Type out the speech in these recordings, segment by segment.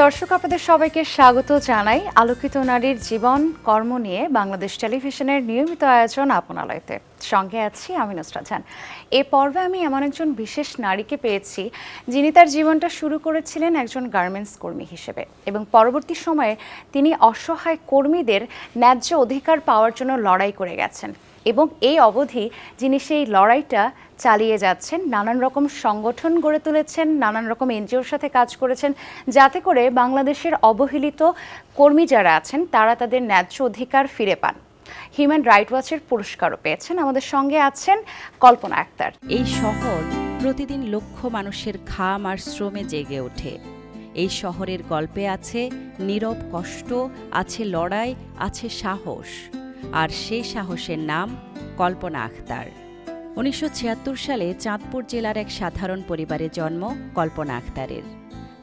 দর্শক আপনাদের সবাইকে স্বাগত জানাই আলোকিত নারীর জীবন কর্ম নিয়ে বাংলাদেশ টেলিভিশনের নিয়মিত আয়োজন আপনালয়তে। সঙ্গে আছি আমি নুসরাত জাহান। এ পর্বে আমি এমন একজন বিশেষ নারীকে পেয়েছি যিনি তার জীবনটা শুরু করেছিলেন একজন গার্মেন্টস কর্মী হিসেবে এবং পরবর্তী সময়ে তিনি অসহায় কর্মীদের ন্যায্য অধিকার পাওয়ার জন্য লড়াই করে গেছেন এবং এই অবধি যিনি সেই লড়াইটা চালিয়ে যাচ্ছেন, নানান রকম সংগঠন গড়ে তুলেছেন, নানান রকম এনজিওর সাথে কাজ করেছেন যাতে করে বাংলাদেশের অবহেলিত কর্মী যারা আছেন তারা তাদের ন্যায্য অধিকার ফিরে পান। হিউম্যান রাইট ওয়াচের পুরস্কারও পেয়েছেন। আমাদের সঙ্গে আছেন কল্পনা আক্তার। এই শহর প্রতিদিন লক্ষ মানুষের ঘাম আর শ্রমে জেগে ওঠে। এই শহরের গল্পে আছে নীরব কষ্ট, আছে লড়াই, আছে সাহস, আর সেই সাহসের নাম কল্পনা আক্তার। 1976 সালে চাঁদপুর জেলার এক সাধারণ পরিবারে জন্ম কল্পনা আক্তারের।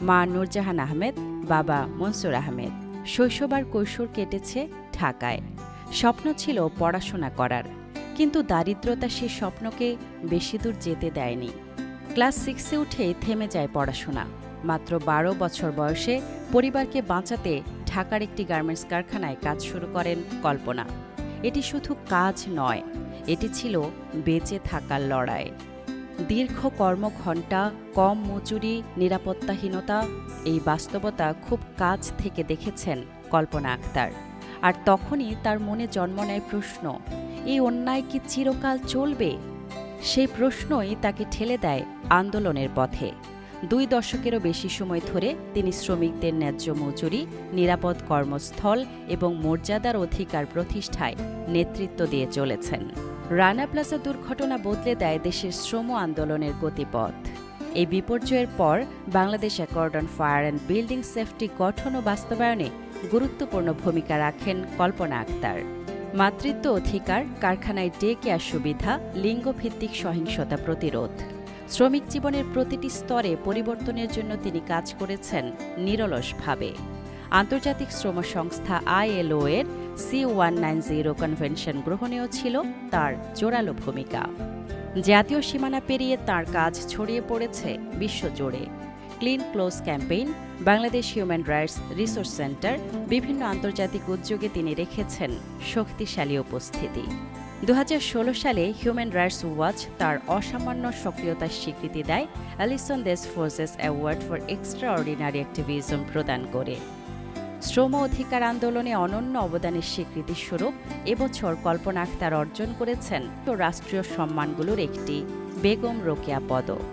মা নূরজাহান আহমেদ, বাবা মনসুর আহমেদ। শৈশব আর কৈশোর কেটেছে ঢাকায়। স্বপ্ন ছিল পড়াশোনা করার, কিন্তু দারিদ্রতা সে স্বপ্নকে বেশি দূর যেতে দেয়নি। ক্লাস 6-এ উঠেই থেমে যায় পড়াশোনা। মাত্র 12 বছর বয়সে পরিবারকে বাঁচাতে ঢাকার একটি গার্মেন্টস কারখানায় কাজ শুরু করেন কল্পনা। এটি শুধু কাজ নয়, এটি ছিল বেঁচে থাকার লড়াই। দীর্ঘ কর্মঘণ্টা, কম মজুরি, নিরাপত্তাহীনতা, এই বাস্তবতা খুব কাছ থেকে দেখেছেন কল্পনা আক্তার। আর তখনই তার মনে জন্ম নেয় প্রশ্ন, এই অন্যায় কি চিরকাল চলবে? সেই প্রশ্নই তাকে ঠেলে দেয় আন্দোলনের পথে। 2 দশকেরও বেশি সময় ধরে তিনি শ্রমিকদের ন্যায্য মজুরি, নিরাপদ কর্মস্থল এবং মর্যাদার অধিকার প্রতিষ্ঠায় নেতৃত্ব দিয়ে চলেছেন। রানা প্লাজা দুর্ঘটনা বদলে দেয় দেশের শ্রম আন্দোলনের গতিপথ। এই বিপর্যয়ের পর Bangladesh accord on fire and building safety গঠন ও বাস্তবায়নে গুরুত্বপূর্ণ ভূমিকা রাখেন কল্পনা আক্তার। মাতৃত্ব অধিকার, কারখানায় ডে কেয়ার সুবিধা, লিঙ্গভিত্তিক সহিংসতা প্রতিরোধ, শ্রমিক জীবনের প্রতিটি স্তরে পরিবর্তনের জন্য তিনি কাজ করেছেন নিরলসভাবে। আন্তর্জাতিক শ্রম সংস্থা ILO এর C190 কনভেনশন গ্রহণেও ছিল তার জোরালো ভূমিকা। জাতীয় সীমানা পেরিয়ে তার কাজ ছড়িয়ে পড়েছে বিশ্বজুড়ে। Clean close campaign, Bangladesh human rights resource centre, বিভিন্ন আন্তর্জাতিক উদ্যোগে তিনি রেখেছেন শক্তিশালী উপস্থিতি। 2016 সালে হিউম্যান রাইটস ওয়াচ তার অসামান্য সক্রিয়তার স্বীকৃতি দেয় অ্যালিসন দেস forces award for extraordinary activism প্রদান করে। শ্রম অধিকার আন্দোলনে অনন্য অবদানের স্বীকৃতিস্বরূপ এবছর কল্পনা আক্তার অর্জন করেছেন রাষ্ট্রীয় সম্মানগুলোর একটি, বেগম রোকেয়া পদক।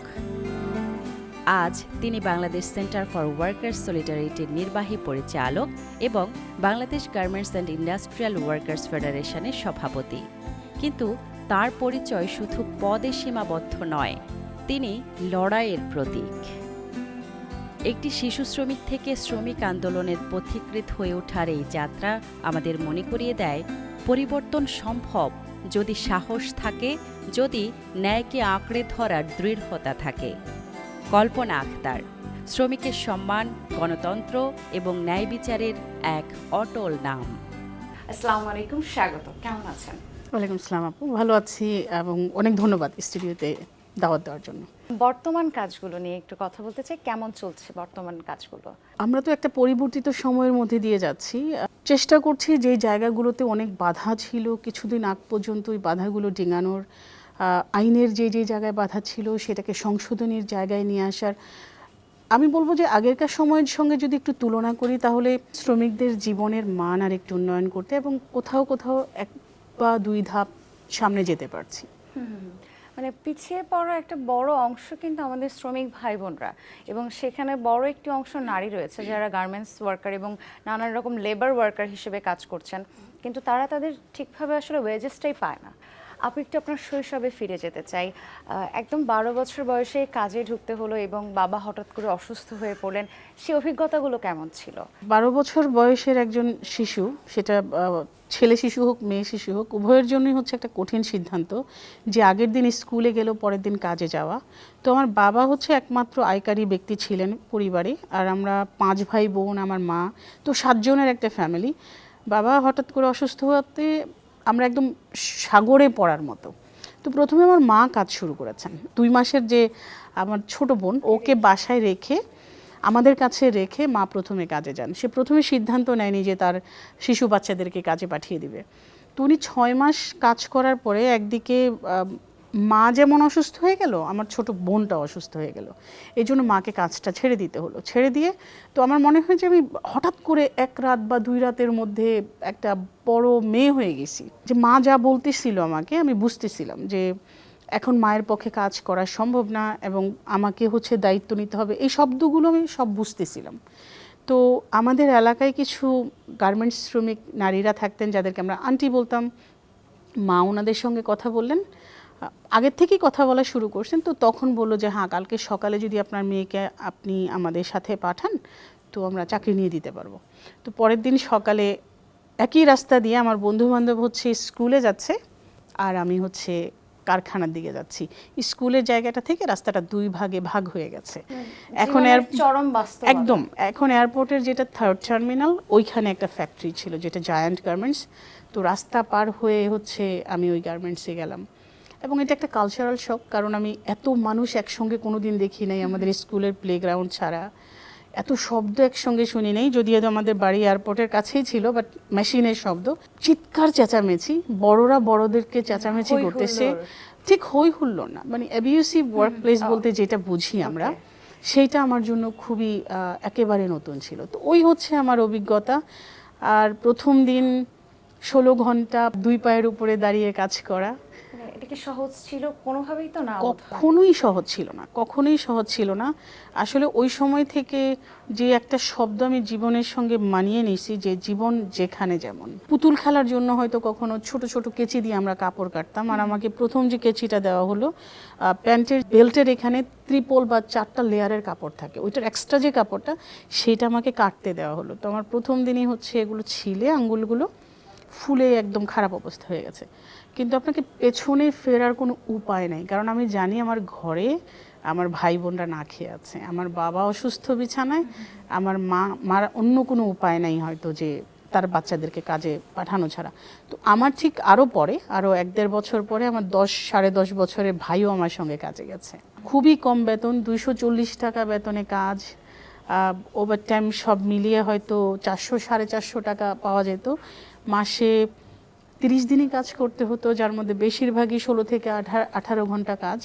আজ তিনি বাংলাদেশ সেন্টার ফর ওয়ার্কার্স সলিডারিটির নির্বাহী পরিচালক এবং Bangladesh garments and industrial workers ফেডারেশনের সভাপতি। কিন্তু তার পরিচয় শুধু পদে সীমাবদ্ধ নয়, তিনি লড়াইয়ের প্রতীক। একটি শিশু শ্রমিক থেকে শ্রমিক আন্দোলনের পথিকৃৎ হয়ে ওঠার এই যাত্রা আমাদের মনে করিয়ে দেয়, পরিবর্তন সম্ভব যদি সাহস থাকে, যদি ন্যায়কে আঁকড়ে ধরার দৃঢ়তা থাকে। কল্পনা আক্তার শ্রমিকের সম্মান, গণতন্ত্র এবং ন্যায় বিচারের এক অটল নাম। আসসালামু আলাইকুম, স্বাগত। কেমন আছেন? ওয়ালাইকুম আসসালাম আপু, ভালো আছি এবং অনেক ধন্যবাদ স্টুডিওতে দাওয়াত দেওয়ার জন্য। বর্তমান কাজগুলো নিয়ে একটু কথা বলতে চাই। কেমন চলছে বর্তমান কাজগুলো? আমরা তো একটা পরিবর্তিত সময়ের মধ্যে দিয়ে যাচ্ছি। চেষ্টা করছি যে জায়গাগুলোতে অনেক বাধা ছিল কিছুদিন আগ পর্যন্ত ওই বাধাগুলো ডিঙানোর, আইনের যে যে জায়গায় বাধা ছিল সেটাকে সংশোধনের জায়গায় নিয়ে আসার। আমি বলবো যে আগেরকার সময়ের সঙ্গে যদি একটু তুলনা করি তাহলে শ্রমিকদের জীবনের মান আর একটু উন্নয়ন করতে এবং কোথাও কোথাও 1 বা 2 ধাপ সামনে যেতে পারছি। মানে পিছিয়ে পড়া একটা বড় অংশ কিন্তু আমাদের শ্রমিক ভাই বোনরা, এবং সেখানে বড় একটি অংশ নারী রয়েছে যারা গার্মেন্টস ওয়ার্কার এবং নানান রকম লেবার ওয়ার্কার হিসেবে কাজ করছেন, কিন্তু তারা তাদের ঠিকভাবে আসলে ওয়েজেসটাই পায় না। আপনি একটু আপনার শৈশবে ফিরে যেতে চাই। একদম 12 বছর বয়সে কাজে ঢুকতে হলো এবং বাবা হঠাৎ করে অসুস্থ হয়ে পড়লেন, সেই অভিজ্ঞতাগুলো কেমন ছিল? 12 বছর বয়সের একজন শিশু, সেটা ছেলে শিশু হোক মেয়ে শিশু হোক, উভয়ের জন্যই হচ্ছে একটা কঠিন সিদ্ধান্ত যে আগের দিন স্কুলে গেল, পরের দিন কাজে যাওয়া। তো আমার বাবা হচ্ছে একমাত্র আয়কারী ব্যক্তি ছিলেন পরিবারে, আর আমরা 5 ভাই বোন, আমার মা, তো 7 জনের একটা ফ্যামিলি। বাবা হঠাৎ করে অসুস্থ হওয়াতে আমরা একদম সাগরে পড়ার মতো। তো প্রথমে আমার মা কাজ শুরু করেছেন। 2 মাসের যে আমার ছোট বোন, ওকে বাসায় রেখে আমাদের কাছে রেখে মা প্রথমে কাজে যান। সে প্রথমে সিদ্ধান্ত নেয়নি যে তার শিশু বাচ্চাদেরকে কাজে পাঠিয়ে দিবে। তো উনি 6 মাস কাজ করার পরে একদিকে মা যেমন অসুস্থ হয়ে গেল, আমার ছোট বোনটা অসুস্থ হয়ে গেল, এই জন্য মাকে কাজটা ছেড়ে দিতে হলো। ছেড়ে দিয়ে তো আমার মনে হয় যে আমি হঠাৎ করে 1 রাত বা 2 রাতের মধ্যে একটা বড় মেয়ে হয়ে গেছি। যে মা যা বলতেছিল আমাকে, আমি বুঝতেছিলাম যে এখন মায়ের পক্ষে কাজ করা সম্ভব না এবং আমাকে হচ্ছে দায়িত্ব নিতে হবে। এই শব্দগুলো আমি সব বুঝতেছিলাম। তো আমাদের এলাকায় কিছু গার্মেন্টস শ্রমিক নারীরা থাকতেন যাদেরকে আমরা আন্টি বলতাম। মা ওনাদের সঙ্গে কথা বললেন, আগের থেকেই কথা বলা শুরু করছেন। তো তখন বললো যে হ্যাঁ, কালকে সকালে যদি আপনার মেয়েকে আপনি আমাদের সাথে পাঠান তো আমরা চাকরি নিয়ে দিতে পারবো। তো পরের দিন সকালে একই রাস্তা দিয়ে আমার বন্ধুবান্ধব হচ্ছে স্কুলে যাচ্ছে আর আমি হচ্ছে কারখানার দিকে যাচ্ছি। স্কুলের জায়গাটা থেকে রাস্তাটা 2 ভাগে ভাগ হয়ে গেছে। এখন চরম বাস্তব একদম এখন এয়ারপোর্টের যেটা 3rd টার্মিনাল, ওইখানে একটা ফ্যাক্টরি ছিল যেটা জায়ান্ট গার্মেন্টস। তো রাস্তা পার হয়ে হচ্ছে আমি ওই গার্মেন্টসে গেলাম এবং এটা একটা কালচারাল শক, কারণ আমি এত মানুষ একসঙ্গে কোনোদিন দেখি নাই আমাদের স্কুলের প্লেগ্রাউন্ড ছাড়া। এত শব্দ একসঙ্গে শুনি নাই, যদিও আমাদের বাড়ি এয়ারপোর্টের কাছেই ছিল, বাট মেশিনের শব্দ, চিৎকার চেঁচামেচি, বড়রা বড়দেরকে চেঁচামেচি করতেছে। ঠিক হই হুল্লোড় না, মানে অ্যাবিউসিভ ওয়ার্ক প্লেস বলতে যেটা বুঝি আমরা, সেইটা আমার জন্য খুবই একেবারে নতুন ছিল। তো ওই হচ্ছে আমার অভিজ্ঞতা। আর প্রথম দিন 16 ঘন্টা 2 পায়ের উপরে দাঁড়িয়ে কাজ করা, এটা কি সহজ ছিল? কোনোভাবেই তো না। কখনোই সহজ ছিল না, কখনোই সহজ ছিল না। আসলে ওই সময় থেকে যে একটা শব্দ আমি জীবনের সঙ্গে মানিয়ে নিয়েছি, যে জীবন যেখানে যেমন। পুতুল খেলার জন্য হয়তো কখনো ছোট ছোট কেচি দিয়ে আমরা কাপড় কাটতাম, আর আমাকে প্রথম যে কেচিটা দেওয়া হলো, প্যান্টের বেল্টের এখানে 3 বা 4টা লেয়ারের কাপড় থাকে, ওইটার এক্সট্রা যে কাপড়টা সেটা আমাকে কাটতে দেওয়া হলো। তো আমার প্রথম দিনই হচ্ছে এগুলো ছিলে আঙ্গুলগুলো ফুলে একদম খারাপ অবস্থা হয়ে গেছে। কিন্তু আপনাকে পেছনে ফেরার কোনো উপায় নেই, কারণ আমি জানি আমার ঘরে আমার ভাই বোনরা না খেয়ে আছে, আমার বাবা অসুস্থ বিছানায়, আমার মার অন্য কোনো উপায় নাই হয়তো যে তার বাচ্চাদেরকে কাজে পাঠানো ছাড়া। তো আমার ঠিক আরও পরে, আরও 1-1.5 বছর পরে আমার 10-10.5 বছরের ভাইও আমার সঙ্গে কাজে গেছে। খুবই কম বেতন, 240 টাকা বেতনে কাজ, ওভারটাইম সব মিলিয়ে হয়তো 400-450 টাকা পাওয়া যেত। মাসে 30 দিনই কাজ করতে হতো, যার মধ্যে বেশিরভাগই 16 থেকে 18 ঘন্টা কাজ।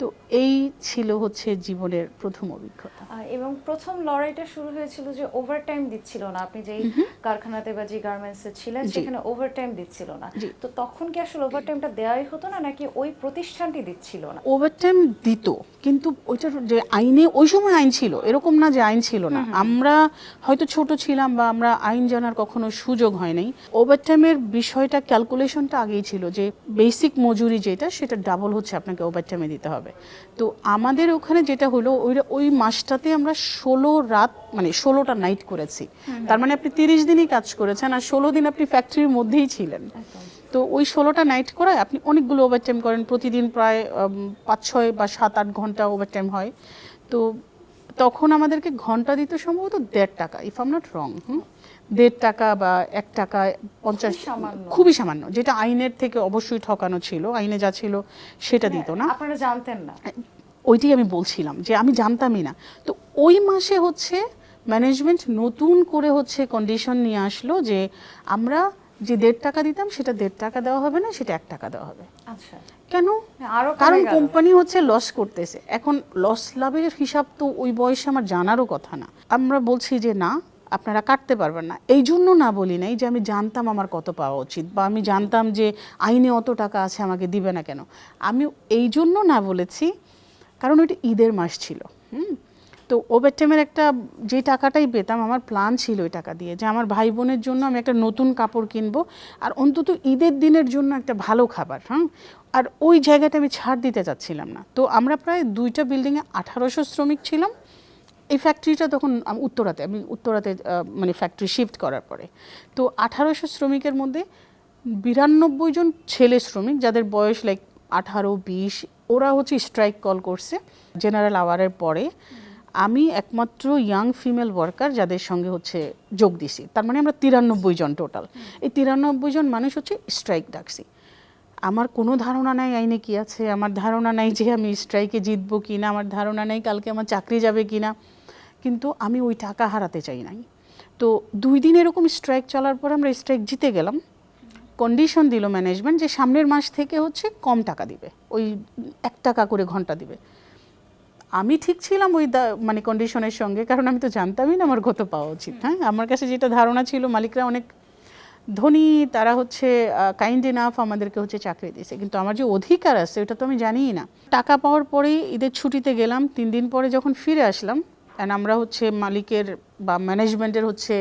তো এই ছিল হচ্ছে জীবনের প্রথম অভিজ্ঞতা। এবং প্রথম লড়াইটা শুরু হয়েছিল যে ওভারটাইম দিচ্ছিল না। আপনি যেই কারখানাতে বা যে গার্মেন্টসে ছিলেন সেখানে ওভারটাইম দিচ্ছিল না, তো তখন কি আসলে ওভারটাইমটা দেওয়াই হতো না, নাকি ওই প্রতিষ্ঠানটি দিচ্ছিল না? ওভারটাইম দিত, কিন্তু ওইটার যে আইনে, ওই সময় আইন ছিল, এরকম না যে আইন ছিল না। আমরা হয়তো ছোট ছিলাম বা আমরা আইন জানার কখনো সুযোগ হয় নাই। ওভারটাইমের বিষয়টা, ক্যালকুলেশনটা আগেই ছিল যে বেসিক মজুরি যেটা, সেটা ডাবল হচ্ছে আপনাকে ওভারটাইমে দিতে হবে। তো আমাদের ওখানে যেটা হলো, ওই মাসটাতে আমরা 16 রাত, মানে 16টা নাইট করেছি। তার মানে আপনি 30 দিনই কাজ করেছেন আর 16 দিন আপনি ফ্যাক্টরির মধ্যেই ছিলেন। তো ওই 16টা নাইট করায় আপনি অনেকগুলো ওভারটাইম করেন, প্রতিদিন প্রায় 5-6 বা 7-8 ঘন্টা ওভারটাইম হয়। তো তখন আমাদেরকে ঘন্টা দিত সম্ভবত 1.5 টাকা, if I am not wrong. 1.5 টাকা বা 1 টাকা 50, খুবই সামান্য, যেটা আইনের থেকে অবশ্যই ঠকানো ছিল। আইনে যা ছিল সেটা দিত না। আপনারা জানতেন না? ওইটাই আমি বলছিলাম যে আমি জানতামই না। তো ওই মাসে হচ্ছে ম্যানেজমেন্ট নতুন করে হচ্ছে কন্ডিশন নিয়ে আসলো যে আমরা যে 1.5 টাকা দিতাম সেটা 1.5 টাকা দেওয়া হবে না, সেটা 1 টাকা দেওয়া হবে। আচ্ছা, কেন? কারণ কোম্পানি হচ্ছে লস করতেছে। এখন লস লাভের হিসাব তো ওই বয়সে আমার জানারও কথা না। আমরা বলছি যে না, আপনারা কাটতে পারবেন না। এই জন্য না বলি নাই যে আমি জানতাম আমার কত পাওয়া উচিত, বা আমি জানতাম যে আইনে অত টাকা আছে আমাকে দিবে না কেন। আমি এই জন্য না বলেছি কারণ ওইটা ঈদের মাস ছিল। তো ওভারটাইমের একটা যে টাকাটাই পেতাম, আমার প্ল্যান ছিল ওই টাকা দিয়ে যে আমার ভাই বোনের জন্য আমি একটা নতুন কাপড় কিনবো, আর অন্তত ঈদের দিনের জন্য একটা ভালো খাবার। আর ওই জায়গাটা আমি ছাড় দিতে চাচ্ছিলাম না। তো আমরা প্রায় 2টা বিল্ডিংয়ে 1800 শ্রমিক ছিলাম। এই ফ্যাক্টরিটা তখন আমি উত্তরাতে মানে ফ্যাক্টরি শিফট করার পরে, তো 1800 শ্রমিকের মধ্যে 92 জন ছেলে শ্রমিক, যাদের বয়স লাইক 18-20, ওরা হচ্ছে স্ট্রাইক কল করছে জেনারেল আওয়ারের পরে। আমি একমাত্র ইয়াং ফিমেল ওয়ার্কার যাদের সঙ্গে হচ্ছে যোগ দিছি। তার মানে আমরা 93 জন টোটাল। এই 93 জন মানুষ হচ্ছে স্ট্রাইক ডাকছি। আমার কোনো ধারণা নাই আইনে কি আছে, আমার ধারণা নাই যে আমি স্ট্রাইকে জিতবো কিনা, আমার ধারণা নাই কালকে আমার চাকরি যাবে কিনা, কিন্তু আমি ওই টাকা হারাতে চাই নাই। তো 2 দিন এরকম স্ট্রাইক চলার পর আমরা স্ট্রাইক জিতে গেলাম। কন্ডিশন দিল ম্যানেজমেন্ট যে সামনের মাস থেকে হচ্ছে কম টাকা দিবে, ওই 1 টাকা করে ঘন্টা দিবে। আমি ঠিক ছিলাম ওই মানে কন্ডিশনের সঙ্গে, কারণ আমি তো জানতামই না আমার কত পাওয়া উচিত। হ্যাঁ, আমার কাছে যেটা ধারণা ছিল মালিকরা অনেক ধনী, তারা হচ্ছে কাইন্ড এনাফ আমাদেরকে হচ্ছে চাকরি দিয়েছে, কিন্তু আমার যে অধিকার আছে ওটা তো আমি জানিই না। টাকা পাওয়ার পরেই ঈদের ছুটিতে গেলাম, 3 দিন পরে যখন ফিরে আসলাম অ্যান্ড আমরা হচ্ছে মালিকের বা ম্যানেজমেন্টের হচ্ছে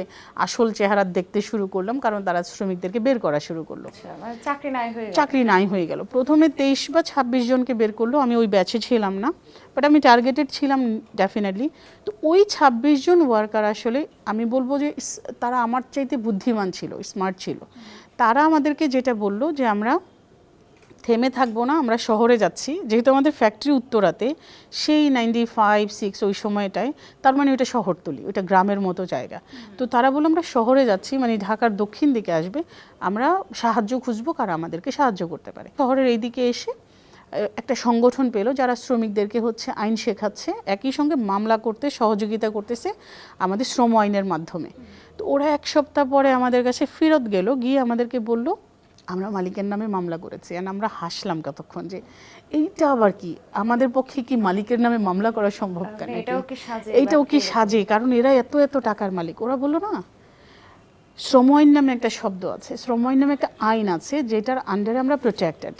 আসল চেহারা দেখতে শুরু করলাম, কারণ তারা শ্রমিকদেরকে বের করা শুরু করলো। মানে চাকরি নাই হয়ে গেল। প্রথমে 23 বা 26 জনকে বের করলো, আমি ওই ব্যাচে ছিলাম না, বাট আমি টার্গেটেড ছিলাম ডেফিনেটলি। তো ওই 26 জন ওয়ার্কার আসলে আমি বলবো যে তারা আমার চাইতে বুদ্ধিমান ছিল, স্মার্ট ছিল। তারা আমাদেরকে যেটা বললো যে আমরা থেমে থাকবো না, আমরা শহরে যাচ্ছি, যেহেতু আমাদের ফ্যাক্টরি উত্তরাতে, সেই 95-6 ওই সময়টায়, তার মানে ওটা শহরতলি, ওটা গ্রামের মতো জায়গা। তো তারা বললো আমরা শহরে যাচ্ছি, মানে ঢাকার দক্ষিণ দিকে আসবে, আমরা সাহায্য খুঁজবো কারা আমাদেরকে সাহায্য করতে পারে। শহরের এই দিকে এসে একটা সংগঠন পেলো যারা শ্রমিকদেরকে হচ্ছে আইন শেখাচ্ছে, একই সঙ্গে মামলা করতে সহযোগিতা করতেছে আমাদের শ্রম আইনের মাধ্যমে। তো ওরা 1 সপ্তাহ পরে আমাদের কাছে ফেরত গেল, গিয়ে আমাদেরকে বলল আমরা মালিকের নামে মামলা করেছি। আর আমরা হাসলাম কতক্ষণ যে এইটা আবার কি, আমাদের পক্ষে কি মালিকের নামে মামলা করা সম্ভব? কেন এইটাও কি সাজে, কারণ এরা এত এত টাকার মালিক। ওরা বললো না, শ্রম আইন নামে একটা শব্দ আছে, শ্রম আইন নামে একটা আইন আছে যেটার আন্ডারে আমরা প্রোটেক্টেড।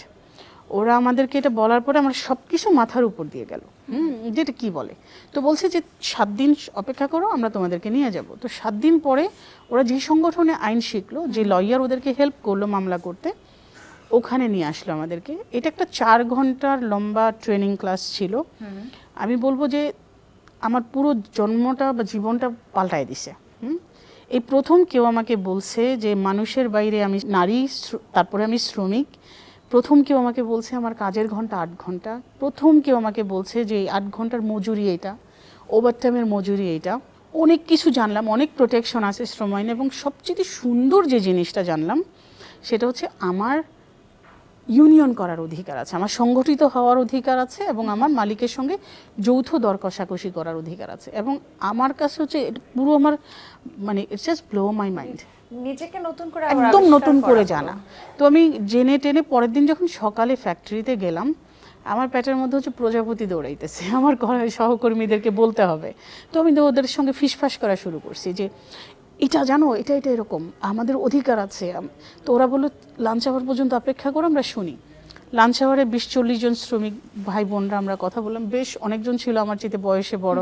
ওরা আমাদেরকে এটা বলার পরে আমার সব কিছু মাথার উপর দিয়ে গেল, যেটা কি বলে। তো বলছে যে 7 দিন অপেক্ষা করো, আমরা তোমাদেরকে নিয়ে যাব। তো 7 দিন পরে ওরা যে সংগঠনে আইন শিখলো, যে লয়ার ওদেরকে হেল্প করলো মামলা করতে, ওখানে নিয়ে আসলো আমাদেরকে। এটা একটা 4 ঘন্টার লম্বা ট্রেনিং ক্লাস ছিল। আমি বলবো যে আমার পুরো জন্মটা বা জীবনটা পাল্টায় দিছে। এই প্রথম কেউ আমাকে বলছে যে মানুষের বাইরে আমি নারী, তারপরে আমি শ্রমিক। প্রথম কেউ আমাকে বলছে আমার কাজের ঘন্টা 8 ঘন্টা। প্রথম কেউ আমাকে বলছে যে 8 ঘন্টার মজুরি এটা, ওভারটাইমের মজুরি এটা। অনেক কিছু জানলাম, অনেক প্রোটেকশন আছে শ্রম আইনে, এবং সবচেয়ে সুন্দর যে জিনিসটা জানলাম সেটা হচ্ছে আমার ইউনিয়ন করার অধিকার আছে, আমার সংগঠিত হওয়ার অধিকার আছে, এবং আমার মালিকের সঙ্গে যৌথ দর কষাকষি করার অধিকার আছে। এবং আমার কাছে হচ্ছে পুরো আমার মানে it's just blow my mind, নিজেকে একদম নতুন করে জানা। তো আমি জেনে টেনে পরের দিন যখন সকালে ফ্যাক্টরিতে গেলাম, আমার পেটের মধ্যে হচ্ছে প্রজাপতি দৌড়াইতেছে, আমার সহকর্মীদেরকে বলতে হবে। তো আমি ওদের সঙ্গে ফিসফাস করা শুরু করছি যে এটা জানো, এটা এটা এরকম, আমাদের অধিকার আছে। তো ওরা বললো লাঞ্চ আওয়ার পর্যন্ত অপেক্ষা করো, আমরা শুনি। লাঞ্চ আওয়ারে 20-40 জন শ্রমিক ভাই বোনরা আমরা কথা বললাম। বেশ অনেকজন ছিল আমার চেয়ে বয়সে বড়।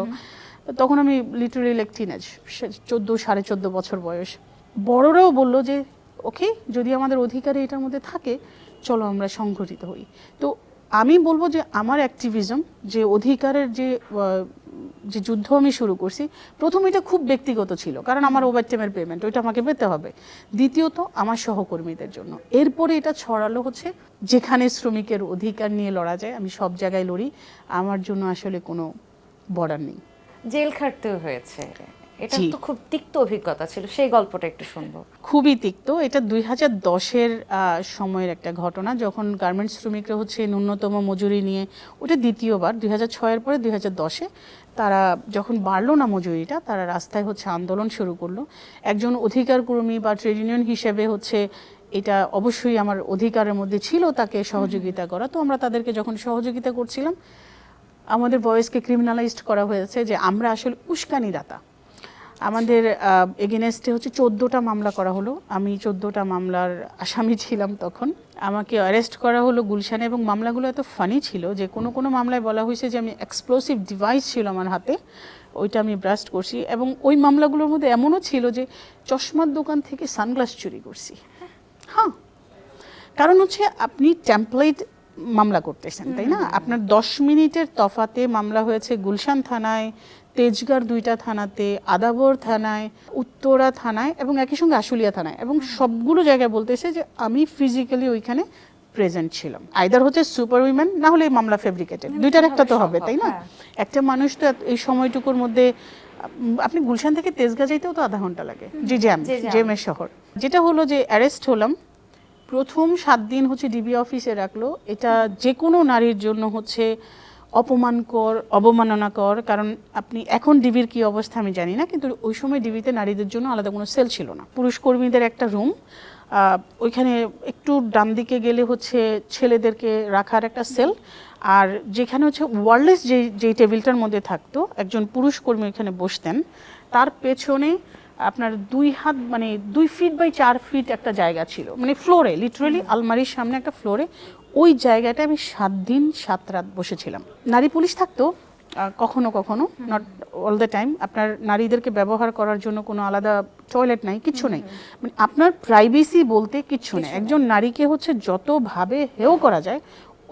তখন আমি লিটারেলি লাইক টিনেজ, 14-14.5 বছর বয়স। বড়রাও বলল যে ওকে, যদি আমাদের অধিকারে এটার মধ্যে থাকে, চলো আমরা সংগঠিত হই। তো আমি বলবো যে আমার অ্যাক্টিভিজম, যে অধিকারের যে যুদ্ধ আমি শুরু করছি, প্রথম এটা খুব ব্যক্তিগত ছিল, কারণ আমার ওভারটাইমের পেমেন্ট ওইটা আমাকে পেতে হবে। দ্বিতীয়ত আমার সহকর্মীদের জন্য। এরপরে এটা ছড়ালো হচ্ছে যেখানে শ্রমিকের অধিকার নিয়ে লড়া যায়, আমি সব জায়গায় লড়ি, আমার জন্য আসলে কোনো বর্ডার নেই। জেল খাটতেও হয়েছে, এটা তো খুব তিক্ত অভিজ্ঞতা ছিল, সেই গল্পটা একটু শুনবো। খুবই তিক্ত। এটা 2010-এর সময়ের একটা ঘটনা, যখন গার্মেন্টস শ্রমিকরা হচ্ছে ন্যূনতম মজুরি নিয়ে, ওটা দ্বিতীয়বার 2006-এর পরে 2010-এ তারা যখন বাড়লো না মজুরিটা, তারা রাস্তায় হচ্ছে আন্দোলন শুরু করলো। একজন অধিকার কর্মী বা ট্রেড ইউনিয়ন হিসেবে হচ্ছে এটা অবশ্যই আমার অধিকারের মধ্যে ছিল তাকে সহযোগিতা করা। তো আমরা তাদেরকে যখন সহযোগিতা করছিলাম, আমাদের ভয়েসকে ক্রিমিনালাইজড করা হয়েছে যে আমরা আসলে উস্কানিদাতা। আমাদের এগেনস্টে হচ্ছে 14টা মামলা করা হলো। আমি 14টা মামলার আসামি ছিলাম তখন। আমাকে অ্যারেস্ট করা হলো গুলশানে, এবং মামলাগুলো এত ফানি ছিল যে কোনো মামলায় বলা হয়েছে যে আমি এক্সপ্লোসিভ ডিভাইস ছিল আমার হাতে, ওইটা আমি ব্রাস্ট করছি। এবং ওই মামলাগুলোর মধ্যে এমনও ছিল যে চশমার দোকান থেকে সানগ্লাস চুরি করছি। হ্যাঁ, কারণ হচ্ছে আপনি টেমপ্লেট মামলা করতেছেন, তাই না? আপনার 10 মিনিটের তফাতে মামলা হয়েছে গুলশান থানায়, তেজগাঁর 2টা থানাতে, আদাবর থানায়, উত্তরা থানায়, এবং একই সঙ্গে আশুলিয়া থানায়, এবং সবগুলো জায়গায় বলতেছে যে আমি ফিজিক্যালি ওইখানে প্রেজেন্ট ছিলাম। আইদার হচ্ছে সুপার উইমেন, না হলে এই মামলা ফেব্রিকেটেড, দুইটার একটা তো হবে, তাই না? একটা মানুষ তো এই সময়টুকুর মধ্যে, আপনি গুলশান থেকে তেজগাঁ যাইতেও তো আধা ঘন্টা লাগে, জ্যামের শহর। যেটা হলো যে অ্যারেস্ট হলাম, প্রথম 7 দিন হচ্ছে ডিবি অফিসে রাখলো। এটা যে কোনো নারীর জন্য হচ্ছে অবমাননাকর। কারণ আপনি এখন ডিবির কি অবস্থা আমি জানি না, কিন্তু ওই সময় ডিবিতে নারীদের জন্য আলাদা কোনো সেল ছিল না। পুরুষ কর্মীদের একটা রুম, ওইখানে একটু ডান দিকে গেলে হচ্ছে ছেলেদেরকে রাখার একটা সেল, আর যেখানে হচ্ছে ওয়্যারলেস যেই টেবিলটার মধ্যে থাকতো একজন পুরুষ কর্মী এখানে বসতেন, তার পেছনে আপনার 2 হাত মানে 2 ফিট বাই 4 ফিট একটা জায়গা ছিল, মানে ফ্লোরে, লিটারালি আলমারির সামনে একটা ফ্লোরে। ওই জায়গাটা আমি 7 দিন 7 রাত বসেছিলাম। নারী পুলিশ থাকতো কখনো কখনো, নট অল দ্য টাইম। আপনার নারীদেরকে ব্যবহার করার জন্য কোনো আলাদা টয়লেট নাই, কিচ্ছু নেই, মানে আপনার প্রাইভেসি বলতে কিচ্ছু নেই। একজন নারীকে হচ্ছে যতভাবে হেয় করা যায়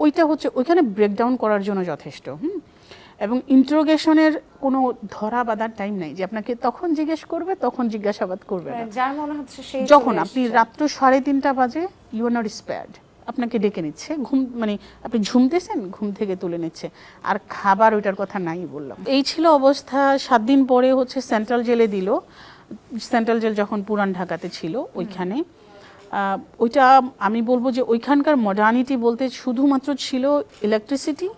ওইটা হচ্ছে ওইখানে ব্রেকডাউন করার জন্য যথেষ্ট। এবং ইন্টারোগেশনের কোনো ধরা বাঁধার টাইম নাই যে আপনাকে তখন জিজ্ঞেস করবে, তখন জিজ্ঞাসাবাদ করবে না। যার মনে হচ্ছে সেই যখন আপনি রাত্র 3:30 বাজে, ইউ আর নট স্পেয়ার্ড, আপনাকে ডেকে নিচ্ছে, মানে আপনি ঝুমতেছেন, ঘুম থেকে তুলে নিচ্ছে, আর খাবার ওইটার কথা নাই বললাম। এই ছিল অবস্থা। 7 দিন পরে হচ্ছে সেন্ট্রাল জেলে দিল। সেন্ট্রাল জেল যখন পুরান ঢাকাতে ছিল ওইখানে, ওইটা আমি বলবো যে ওইখানকার মডার্নিটি বলতে শুধুমাত্র ছিল ইলেকট্রিসিটি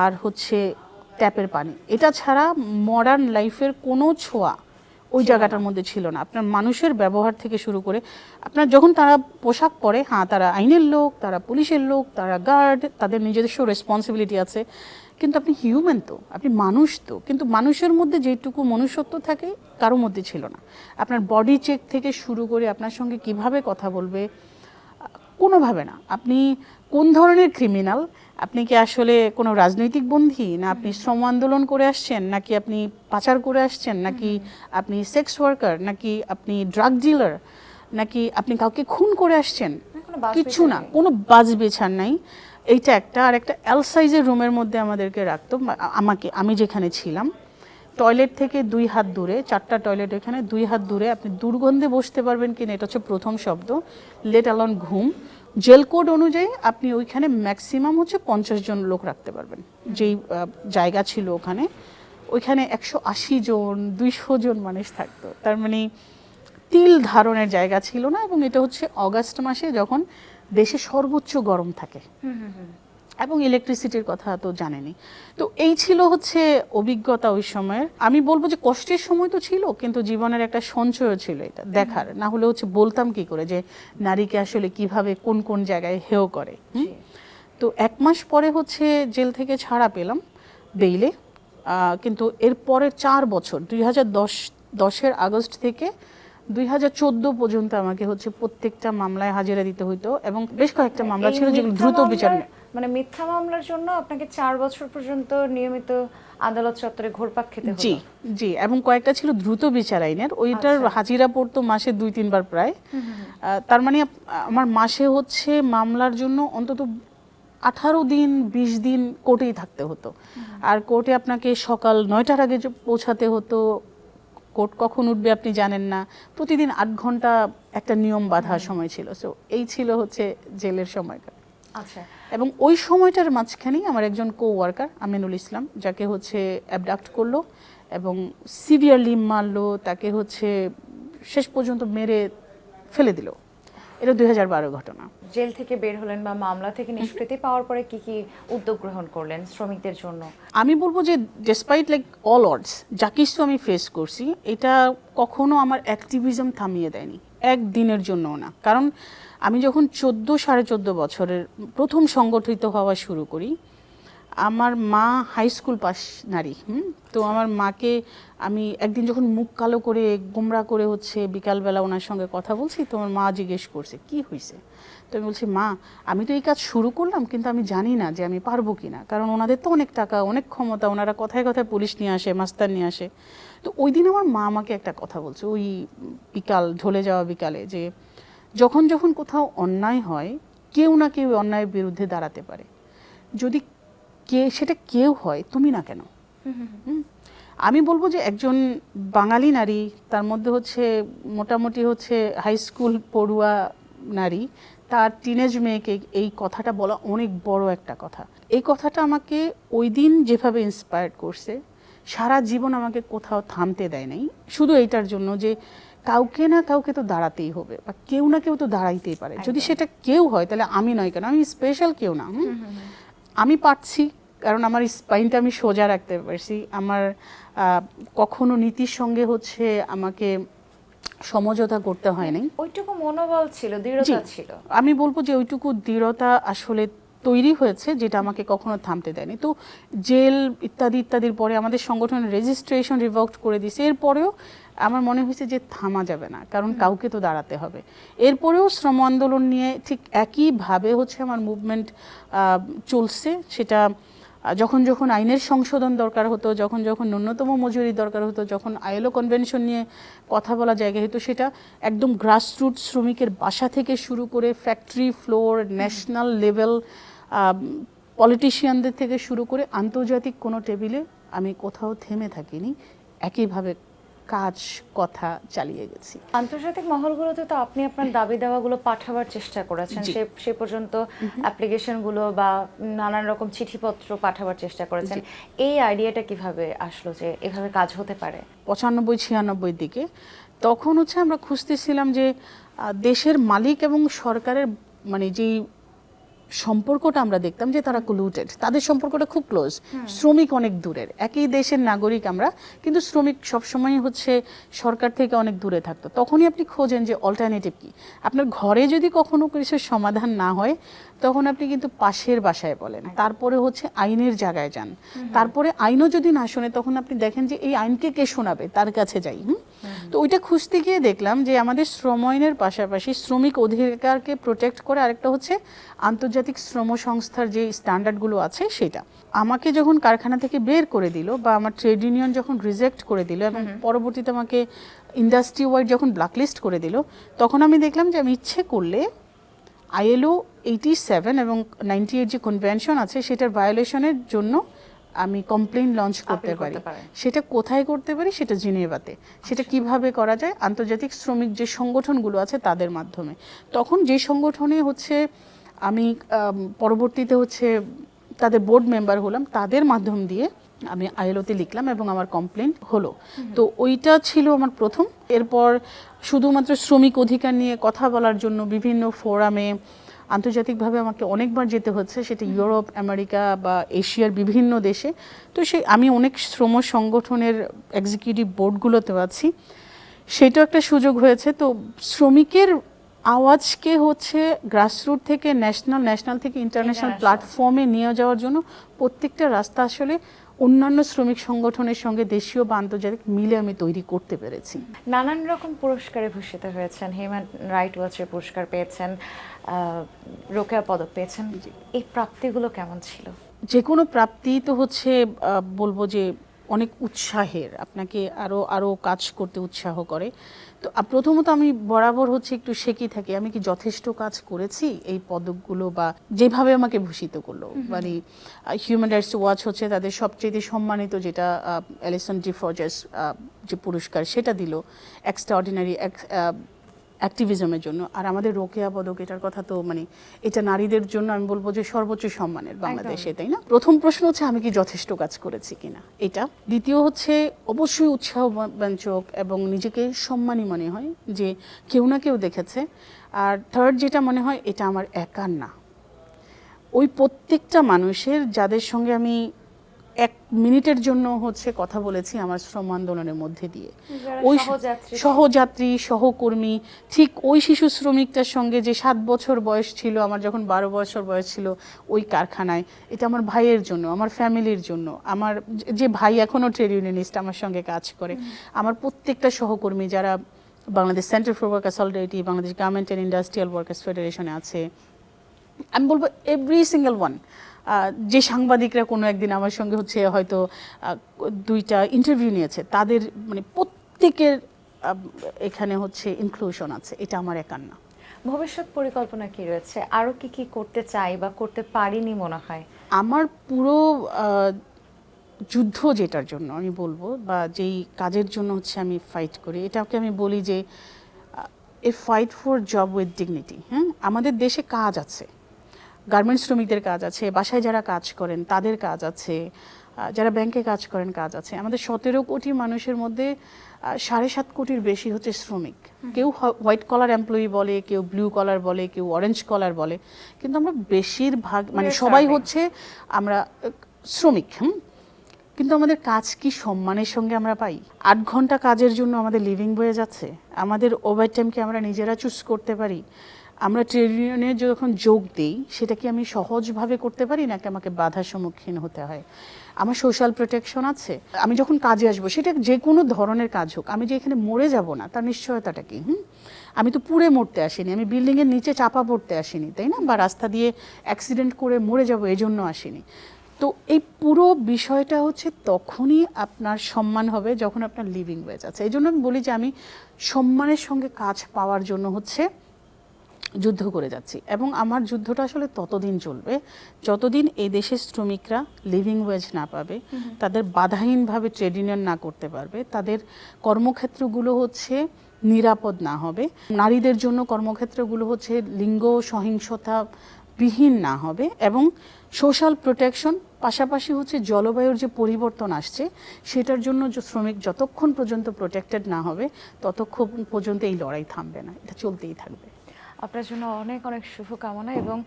আর হচ্ছে ট্যাপের পানি। এটা ছাড়া মডার্ন লাইফের কোনো ছোঁয়া ওই জায়গাটার মধ্যে ছিল না। আপনার মানুষের ব্যবহার থেকে শুরু করে আপনার যখন তারা পোশাক পরে, হ্যাঁ তারা আইনের লোক, তারা পুলিশের লোক, তারা গার্ড, তাদের নিজস্ব রেসপন্সিবিলিটি আছে, কিন্তু আপনি হিউম্যান তো, আপনি মানুষ তো। কিন্তু মানুষের মধ্যে যেটুকু মনুষ্যত্ব থাকে কারোর মধ্যে ছিল না। আপনার বডি চেক থেকে শুরু করে আপনার সঙ্গে কিভাবে কথা বলবে, কোনোভাবে না। আপনি কোন ধরনের ক্রিমিনাল, আপনি কি আসলে কোনো রাজনৈতিক বন্দী, না আপনি শ্রম আন্দোলন করে আসছেন, নাকি আপনি পাচার করে আসছেন, নাকি আপনি সেক্স ওয়ার্কার, নাকি আপনি ড্রাগ ডিলার, নাকি আপনি কাউকে খুন করে আসছেন, কিচ্ছু না, কোনো বাজ বেছার নাই। এইটা একটা। আর একটা এল সাইজের রুমের মধ্যে আমাদেরকে রাখতো, আমি যেখানে ছিলাম টয়লেট থেকে 2 হাত দূরে, 4টা টয়লেট এখানে, 2 হাত দূরে। আপনি দুর্গন্ধে বসতে পারবেন কিনা এটা হচ্ছে প্রথম শব্দ, লেট অ্যালন ঘুম। জেল কোড অনুযায়ী আপনি ওইখানে ম্যাক্সিমাম হচ্ছে 50 জন লোক রাখতে পারবেন। যেই জায়গা ছিল ওখানে, ওইখানে 180 জন 200 জন মানুষ থাকতো। তার মানে তিল ধারণের জায়গা ছিল না। এবং এটা হচ্ছে অগাস্ট মাসে, যখন দেশে সর্বোচ্চ গরম থাকে, এবং ইলেকট্রিসিটির কথা তো জানেনি। তো এই ছিল হচ্ছে অভিজ্ঞতা ওই সময়ের। আমি বলবো যে কষ্টের সময় তো ছিল, কিন্তু জীবনের একটা সঞ্চয় ছিল এটা দেখার। না হলে হচ্ছে বলতাম কি করে যে নারীকে আসলে কিভাবে কোন কোন জায়গায় হেয় করে। তো 1 মাস পরে হচ্ছে জেল থেকে ছাড়া পেলাম বেইলে। কিন্তু এর পরের 4 বছর 2010-এর আগস্ট থেকে 2014 পর্যন্ত আমাকে হচ্ছে প্রত্যেকটা মামলায় হাজিরা দিতে হতো। এবং বেশ কয়েকটা মামলা ছিল যেগুলো দ্রুত বিচার, মানে মিথ্যা মামলার জন্য আপনাকে 4 বছর পর্যন্ত নিয়মিত আদালত চত্বরে ঘুরপাক খেতে হতো। জি জি। এবং কয়েকটা ছিল দ্রুত বিচার আইনের, ওইটার হাজিরা পড়তো মাসে 2-3 বার প্রায়। তার মানে আমার মাসে হচ্ছে মামলার জন্য অন্তত 18 দিন 20 দিন কোর্টেই থাকতে হতো। আর কোর্টে আপনাকে সকাল 9টার আগে পৌঁছাতে হতো। কোর্ট কখন উঠবে আপনি জানেন না। প্রতিদিন 8 ঘন্টা একটা নিয়ম বাঁধা সময় ছিল। সো এই ছিল হচ্ছে জেলের সময়কাল। আচ্ছা। এবং ওই সময়টার মাঝখানেই আমার একজন কো-ওয়ার্কার আমিনুল ইসলাম, যাকে হচ্ছে অ্যাবডাক্ট করলো এবং সিভিয়ারলি মারলো, তাকে হচ্ছে শেষ পর্যন্ত মেরে ফেলে দিল। এটা 2012 ঘটনা। জেল থেকে বের হলেন বা মামলা থেকে নিষ্কৃতি পাওয়ার পরে কি কি উদ্যোগ গ্রহণ করলেন শ্রমিকদের জন্য? আমি বলবো যে ডেসপাইট লাইক অল অডস, যা কিছু আমি ফেস করছি, এটা কখনো আমার অ্যাক্টিভিজম থামিয়ে দেয়নি, একদিনের জন্যও না। কারণ আমি যখন 14-14.5 বছরের প্রথম সংগঠিত হওয়া শুরু করি, আমার মা হাই স্কুল পাস নারী। তো আমার মাকে আমি একদিন যখন মুখ কালো করে গোমরা করে হচ্ছে বিকালবেলা ওনার সঙ্গে কথা বলছি, তো আমার মা জিজ্ঞেস করছে কি হয়েছে। তো আমি বলছি, মা আমি তো এই কাজ শুরু করলাম, কিন্তু আমি জানি না যে আমি পারবো কি না, কারণ ওনাদের তো অনেক টাকা, অনেক ক্ষমতা, ওনারা কথায় কথায় পুলিশ নিয়ে আসে, মাস্তার নিয়ে আসে। তো ওই দিন আমার মা আমাকে একটা কথা বলছে, ওই বিকাল ঢলে যাওয়া বিকালে, যে যখন যখন কোথাও অন্যায় হয়, কেউ না কেউ অন্যায়ের বিরুদ্ধে দাঁড়াতে পারে। যদি সেটা কেউ হয়, তুমি না কেন? আমি বলবো যে একজন বাঙালি নারী, তার মধ্যে হচ্ছে মোটামুটি হচ্ছে হাই স্কুল পড়ুয়া নারী, তার টিনেজ মেয়েকে এই কথাটা বলা অনেক বড় একটা কথা। এই কথাটা আমাকে ওই দিন যেভাবে ইন্সপায়ার্ড করছে, সারা জীবন আমাকে কোথাও থামতে দেয় নাই। শুধু এইটার জন্য যে কাউকে না কাউকে তো দাঁড়াতেই হবে, বা কেউ না কেউ তো দাঁড়াইতেই পারে। যদি সেটা কেউ হয়, তাহলে আমি নয় কেন? আমি স্পেশাল কেউ না। আমি পারছি, কারণ আমার স্পাইনটা আমি সোজা রাখতে পারছি। আমার কখনো নীতির সঙ্গে হচ্ছে আমাকে সমঝোতা করতে হয় নাই। ওইটুকু মনোবল ছিল, দৃঢ়তা ছিল। আমি বলবো যে ওইটুকু দৃঢ়তা আসলে তৈরি হয়েছে, যেটা আমাকে কখনো থামতে দেয়নি। তো জেল ইত্যাদি ইত্যাদির পরে আমাদের সংগঠনের রেজিস্ট্রেশন রিভোকড করে দিয়েছে, এরপরেও আমার মনে হয়েছে যে থামা যাবে না, কারণ কাউকে তো দাঁড়াতে হবে। এরপরেও শ্রম আন্দোলন নিয়ে ঠিক একইভাবে হচ্ছে আমার মুভমেন্ট চলছে। সেটা যখন যখন আইনের সংশোধন দরকার হতো, যখন যখন ন্যূনতম মজুরি দরকার হতো, যখন আইএলও কনভেনশন নিয়ে কথা বলা জায়গা হতো, সেটা একদম গ্রাসরুট শ্রমিকের বাসা থেকে শুরু করে ফ্যাক্টরি ফ্লোর, ন্যাশনাল লেভেল, পলিটিশিয়ানদের থেকে শুরু করে আন্তর্জাতিক কোনো টেবিলে আমি কোথাও থেমে থাকিনি, একইভাবে কাজ কথা চালিয়ে গেছি। আন্তর্জাতিক মহলগুলোতে তো আপনি আপনার দাবি দাওয়াগুলো পাঠাবার চেষ্টা করেছেন, সে পর্যন্ত অ্যাপ্লিকেশনগুলো বা নানান রকম চিঠিপত্র পাঠাবার চেষ্টা করেছেন। এই আইডিয়াটা কিভাবে আসলো যে এভাবে কাজ হতে পারে? 95-96 দিকে তখন হচ্ছে আমরা খুঁজতেছিলাম যে দেশের মালিক এবং সরকারের মানে যেই সম্পর্কটা আমরা দেখতাম যে তারা কোলুটেড, তাদের সম্পর্কটা খুব ক্লোজ। শ্রমিক অনেক দূরের, একই দেশের নাগরিক আমরা, কিন্তু শ্রমিক সবসময় হচ্ছে সরকার থেকে অনেক দূরে থাকতো। তখনই আপনি খোঁজেন যে অল্টারনেটিভ কি। আপনার ঘরে যদি কখনো কিছুর সমাধান না হয়, তখন আপনি কিন্তু পাশের বাসায় বলেন, তারপরে হচ্ছে আইনের জায়গায় যান, তারপরে আইনও যদি না শোনে তখন আপনি দেখেন যে এই আইনকে কে শোনাবে, তার কাছে যাই। তো ওইটা খুঁজতে গিয়ে দেখলাম যে আমাদের শ্রম আইনের পাশাপাশি শ্রমিক অধিকারকে প্রোটেক্ট করে আরেকটা হচ্ছে আন্তর্জাতিক শ্রম সংস্থার যে স্ট্যান্ডার্ডগুলো আছে সেটা। আমাকে যখন কারখানা থেকে বের করে দিল বা আমার ট্রেড ইউনিয়ন যখন রিজেক্ট করে দিল এবং পরবর্তীতে আমাকে ইন্ডাস্ট্রি ওয়াইড যখন ব্ল্যাকলিস্ট করে দিল, তখন আমি দেখলাম যে আমি ইচ্ছে করলে আইএলও 87 এবং 98 যে কনভেনশন আছে সেটার ভায়োলেশনের জন্য আমি কমপ্লেইন লঞ্চ করতে পারি। সেটা কোথায় করতে পারি? সেটা জিনেভাতে। সেটা কিভাবে করা যায়? আন্তর্জাতিক শ্রমিক যে সংগঠনগুলো আছে তাদের মাধ্যমে। তখন যে সংগঠনে হচ্ছে আমি পরবর্তীতে হচ্ছে তাদের বোর্ড মেম্বার হলাম, তাদের মাধ্যম দিয়ে আমি আইএলওতে লিখলাম এবং আমার কমপ্লেন হলো। তো ওইটা ছিল আমার প্রথম। এরপর শুধুমাত্র শ্রমিক অধিকার নিয়ে কথা বলার জন্য বিভিন্ন ফোরামে আন্তর্জাতিকভাবে আমাকে অনেকবার যেতে হচ্ছে, সেটা ইউরোপ, আমেরিকা বা এশিয়ার বিভিন্ন দেশে। তো আমি অনেক শ্রম সংগঠনের এক্সিকিউটিভ বোর্ডগুলোতে আছি, সেটাও একটা সুযোগ হয়েছে। তো শ্রমিকের আওয়াজকে হচ্ছে গ্রাসরুট থেকে ন্যাশনাল থেকে ইন্টারন্যাশনাল প্ল্যাটফর্মে নিয়ে যাওয়ার জন্য প্রত্যেকটা রাস্তা আসলে অন্যান্য শ্রমিক সংগঠনের সঙ্গে দেশীয় বা আন্তর্জাতিক মিলে আমি তৈরি করতে পেরেছি। নানান রকম পুরস্কারে ভূষিত হয়েছেন, হিউম্যান রাইট ওয়াচের পুরস্কার পেয়েছেন, রোকেয়া পদক পেয়েছেন। এই প্রাপ্তিগুলো কেমন ছিল? যে কোনো প্রাপ্তি তো হচ্ছে বলবো যে অনেক উৎসাহের, আপনাকে আরও কাজ করতে উৎসাহ করে। তো প্রথমত আমি বরাবর হচ্ছে একটু শেকি থাকি, আমি কি যথেষ্ট কাজ করেছি এই পদকগুলো বা যেভাবে আমাকে ভূষিত করলো। মানে হিউম্যান রাইটস ওয়াচ হচ্ছে তাদের সবচেয়ে সম্মানিত যেটা অ্যালিসন ডি ফর্জাস যে পুরস্কার সেটা দিল এক্সট্রাঅর্ডিনারি অ্যাক্টিভিজমের জন্য। আর আমাদের রোকেয়া পদক, এটার কথা তো মানে এটা নারীদের জন্য আমি বলবো যে সর্বোচ্চ সম্মানের বাংলাদেশে, তাই না? প্রথম প্রশ্ন হচ্ছে আমি কি যথেষ্ট কাজ করেছি কিনা এটা। দ্বিতীয় হচ্ছে অবশ্যই উৎসাহব্যঞ্জক এবং নিজেকে সম্মানী মনে হয় যে কেউ না কেউ দেখেছে। আর থার্ড যেটা মনে হয়, এটা আমার একার না, ওই প্রত্যেকটা মানুষের যাদের সঙ্গে আমি 1 মিনিটের জন্য হচ্ছে কথা বলেছি আমার শ্রম আন্দোলনের মধ্যে দিয়ে, ওই সহযাত্রী সহকর্মী, ঠিক ওই শিশু শ্রমিকটার সঙ্গে যে 7 বছর বয়স ছিল আমার, যখন 12 বছর বয়স ছিল ওই কারখানায়, এটা আমার ভাইয়ের জন্য, আমার ফ্যামিলির জন্য, আমার যে ভাই এখনও ট্রেড ইউনিয়নিস্ট আমার সঙ্গে কাজ করে, আমার প্রত্যেকটা সহকর্মী যারা Bangladesh centre for worker solidarity, Bangladesh garment and industrial workers ফেডারেশনে আছে, আমি বলবো এভরি সিঙ্গেল ওয়ান। যে সাংবাদিকরা কোনো একদিন আমার সঙ্গে হচ্ছে হয়তো 2টা ইন্টারভিউ নিয়েছে, তাদের মানে প্রত্যেকের এখানে হচ্ছে ইনক্লুশন আছে, এটা আমার একার না। ভবিষ্যৎ পরিকল্পনা কি রয়েছে? আরো কি কি করতে চাই বা করতে পারিনি মনে হয়? আমার পুরো যুদ্ধ যেটার জন্য আমি বলবো বা যেই কাজের জন্য হচ্ছে আমি ফাইট করি, এটাকে আমি বলি যে a fight for job with dignity. হ্যাঁ, আমাদের দেশে কাজ আছে, গার্মেন্টস শ্রমিকদের কাজ আছে, বাসায় যারা কাজ করেন তাদের কাজ আছে, যারা ব্যাংকে কাজ করেন কাজ আছে। আমাদের 17 কোটি মানুষের মধ্যে 7.5 কোটির বেশি হচ্ছে শ্রমিক। কেউ হোয়াইট কলার এমপ্লয়ি বলে, কেউ ব্লু কলার বলে, কেউ অরেঞ্জ কলার বলে, কিন্তু আমরা বেশিরভাগ মানে সবাই হচ্ছে আমরা শ্রমিক। কিন্তু আমাদের কাজ কি সম্মানের সঙ্গে আমরা পাই? 8 ঘন্টা কাজের জন্য আমাদের লিভিং বয়ে যাচ্ছে। আমাদের ওভারটাইমকে আমরা নিজেরা চুজ করতে পারি। আমরা ট্রেড ইউনিয়নে যখন যোগ দিই সেটা কি আমি সহজভাবে করতে পারি নাকি আমাকে বাধার সম্মুখীন হতে হয়? আমার সোশ্যাল প্রোটেকশন আছে। আমি যখন কাজে আসবো সেটা যে কোনো ধরনের কাজ হোক, আমি যে এখানে মরে যাব না তার নিশ্চয়তাটা কি? আমি তো পুড়ে মরতে আসিনি, আমি বিল্ডিংয়ের নিচে চাপা পড়তে আসিনি, তাই না? বা রাস্তা দিয়ে অ্যাক্সিডেন্ট করে মরে যাব এজন্য আসিনি। তো এই পুরো বিষয়টা হচ্ছে তখনই আপনার সম্মান হবে যখন আপনার লিভিং ওয়েজ আছে। এই জন্য আমি বলি যে আমি সম্মানের সঙ্গে কাজ পাওয়ার জন্য হচ্ছে যুদ্ধ করে যাচ্ছি, এবং আমার যুদ্ধটা আসলে ততদিন চলবে যতদিন এই দেশের শ্রমিকরা লিভিং ওয়েজ না পাবে, তাদের বাধাহীনভাবে ট্রেড ইউনিয়ন না করতে পারবে, তাদের কর্মক্ষেত্রগুলো হচ্ছে নিরাপদ না হবে, নারীদের জন্য কর্মক্ষেত্রগুলো হচ্ছে লিঙ্গ সহিংসতা বিহীন না হবে, এবং সোশ্যাল প্রোটেকশন পাশাপাশি হচ্ছে জলবায়ুর যে পরিবর্তন আসছে সেটার জন্য যে শ্রমিক যতক্ষণ পর্যন্ত প্রোটেক্টেড না হবে ততক্ষণ পর্যন্ত এই লড়াই থামবে না, এটা চলতেই থাকবে। আপনার জন্য অনেক অনেক শুভকামনা এবং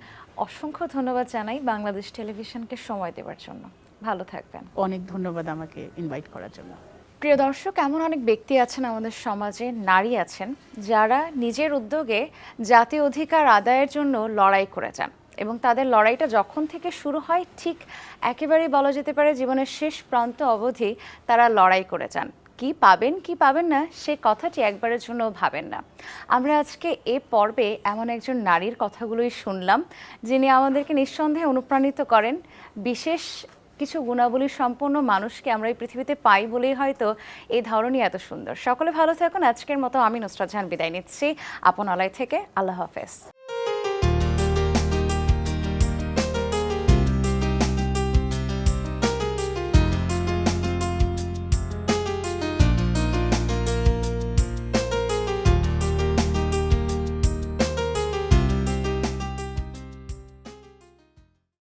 অসংখ্য ধন্যবাদ জানাই বাংলাদেশ টেলিভিশনকে সময় দেওয়ার জন্য। ভালো থাকবেন। অনেক ধন্যবাদ আমাকে ইনভাইট করার জন্য। প্রিয় দর্শক, এমন অনেক ব্যক্তি আছেন আমাদের সমাজে, নারী আছেন যারা নিজের উদ্যোগে জাতীয় অধিকার আদায়ের জন্য লড়াই করে যান, এবং তাদের লড়াইটা যখন থেকে শুরু হয় ঠিক একেবারেই বলা যেতে পারে জীবনের শেষ প্রান্ত অবধি তারা লড়াই করে যান। কি পাবেন কি পাবেন না সে কথাটি একবারের জন্য ভাবেন না। আমরা আজকে এ পর্বে এমন একজন নারীর কথাগুলোই শুনলাম যিনি আমাদেরকে নিঃসন্দেহে অনুপ্রাণিত করেন। বিশেষ কিছু গুণাবলী সম্পন্ন মানুষকে আমরা এই পৃথিবীতে পাই বলেই হয়তো এই ধরনই এত সুন্দর। সকলে ভালো থাকুন। আজকের মতো আমি নুসরাত জাহান বিদায় নিচ্ছি আপনালয় থেকে। আল্লাহ হাফেজ।